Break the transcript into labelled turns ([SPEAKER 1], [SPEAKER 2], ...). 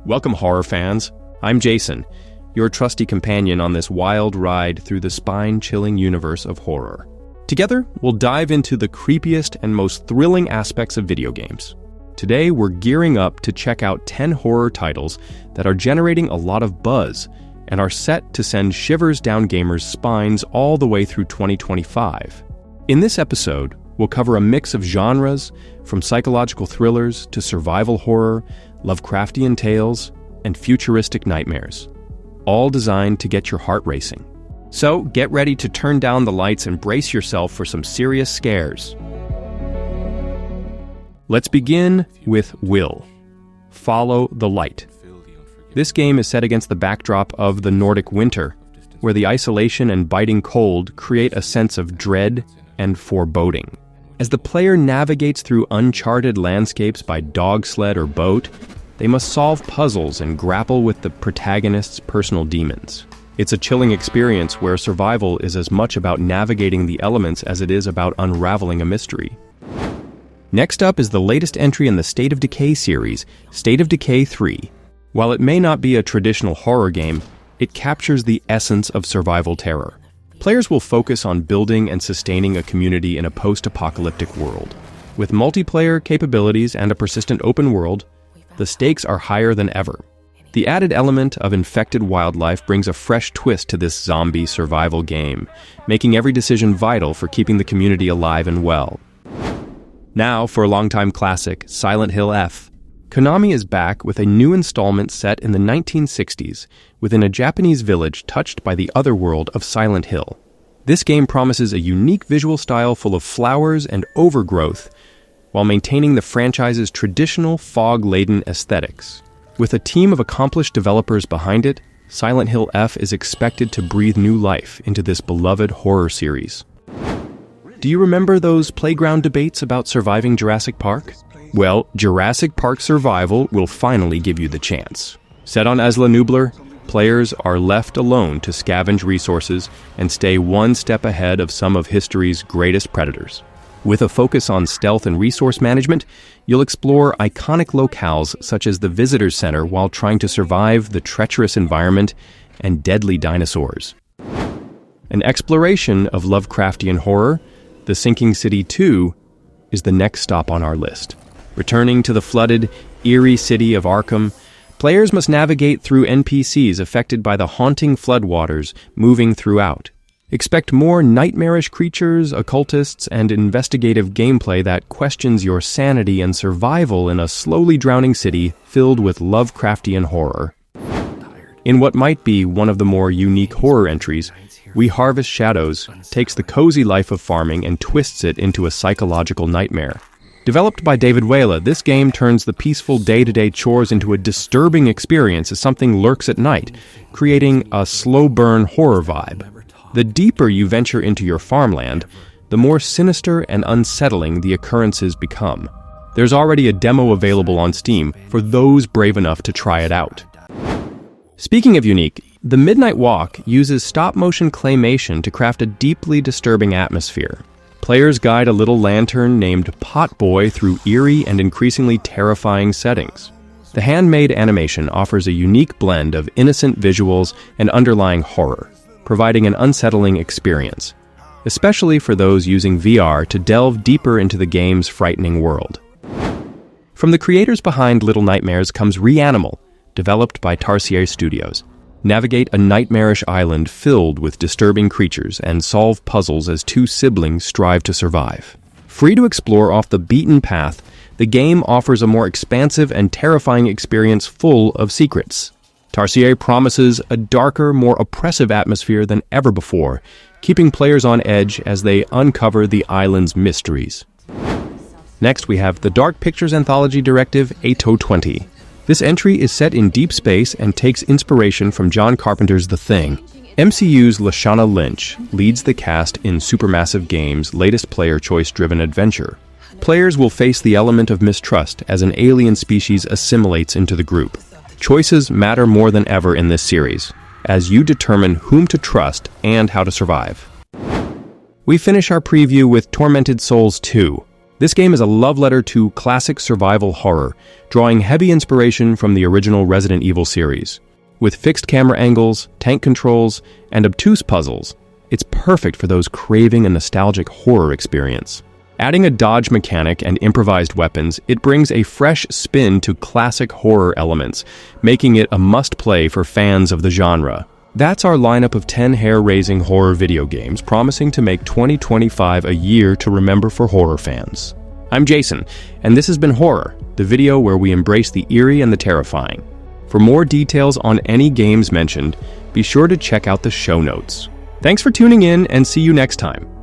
[SPEAKER 1] Welcome, horror fans. I'm Jason, your trusty companion on this wild ride through the spine-chilling universe of horror. Together, we'll dive into the creepiest and most thrilling aspects of video games. Today, we're gearing up to check out 10 horror titles that are generating a lot of buzz and are set to send shivers down gamers' spines all the way through 2025. In this episode, we'll cover a mix of genres, from psychological thrillers to survival horror, Lovecraftian tales, and futuristic nightmares, all designed to get your heart racing. So get ready to turn down the lights and brace yourself for some serious scares. Let's begin with Will. Follow the Light. This game is set against the backdrop of the Nordic winter, where the isolation and biting cold create a sense of dread and foreboding. As the player navigates through uncharted landscapes by dog sled or boat, they must solve puzzles and grapple with the protagonist's personal demons. It's a chilling experience where survival is as much about navigating the elements as it is about unraveling a mystery. Next up is the latest entry in the State of Decay series, State of Decay 3. While it may not be a traditional horror game, it captures the essence of survival terror. Players will focus on building and sustaining a community in a post-apocalyptic world. With multiplayer capabilities and a persistent open world, the stakes are higher than ever. The added element of infected wildlife brings a fresh twist to this zombie survival game, making every decision vital for keeping the community alive and well. Now for a longtime classic, Silent Hill F. Konami is back with a new installment set in the 1960s within a Japanese village touched by the otherworld of Silent Hill. This game promises a unique visual style full of flowers and overgrowth, while maintaining the franchise's traditional fog-laden aesthetics. With a team of accomplished developers behind it, Silent Hill F is expected to breathe new life into this beloved horror series. Do you remember those playground debates about surviving Jurassic Park? Well, Jurassic Park Survival will finally give you the chance. Set on Isla Nublar, players are left alone to scavenge resources and stay one step ahead of some of history's greatest predators. With a focus on stealth and resource management, you'll explore iconic locales such as the Visitors Center while trying to survive the treacherous environment and deadly dinosaurs. An exploration of Lovecraftian horror, The Sinking City 2 is the next stop on our list. Returning to the flooded, eerie city of Arkham, players must navigate through NPCs affected by the haunting floodwaters moving throughout. Expect more nightmarish creatures, occultists, and investigative gameplay that questions your sanity and survival in a slowly drowning city filled with Lovecraftian horror. In what might be one of the more unique horror entries, We Harvest Shadows takes the cozy life of farming and twists it into a psychological nightmare. Developed by David Weyla, this game turns the peaceful day-to-day chores into a disturbing experience as something lurks at night, creating a slow-burn horror vibe. The deeper you venture into your farmland, the more sinister and unsettling the occurrences become. There's already a demo available on Steam for those brave enough to try it out. Speaking of unique, The Midnight Walk uses stop-motion claymation to craft a deeply disturbing atmosphere. Players guide a little lantern named Potboy through eerie and increasingly terrifying settings. The handmade animation offers a unique blend of innocent visuals and underlying horror, providing an unsettling experience, especially for those using VR to delve deeper into the game's frightening world. From the creators behind Little Nightmares comes Reanimal, developed by Tarsier Studios. Navigate a nightmarish island filled with disturbing creatures and solve puzzles as two siblings strive to survive. Free to explore off the beaten path, the game offers a more expansive and terrifying experience full of secrets. Tarsier promises a darker, more oppressive atmosphere than ever before, keeping players on edge as they uncover the island's mysteries. Next, we have the Dark Pictures Anthology Directive 820. This entry is set in deep space and takes inspiration from John Carpenter's The Thing. MCU's Lashana Lynch leads the cast in Supermassive Games' latest player choice-driven adventure. Players will face the element of mistrust as an alien species assimilates into the group. Choices matter more than ever in this series, as you determine whom to trust and how to survive. We finish our preview with Tormented Souls 2. This game is a love letter to classic survival horror, drawing heavy inspiration from the original Resident Evil series. With fixed camera angles, tank controls, and obtuse puzzles, it's perfect for those craving a nostalgic horror experience. Adding a dodge mechanic and improvised weapons, it brings a fresh spin to classic horror elements, making it a must-play for fans of the genre. That's our lineup of 10 hair-raising horror video games, promising to make 2025 a year to remember for horror fans. I'm Jason, and this has been Horror, the video where we embrace the eerie and the terrifying. For more details on any games mentioned, be sure to check out the show notes. Thanks for tuning in, and see you next time.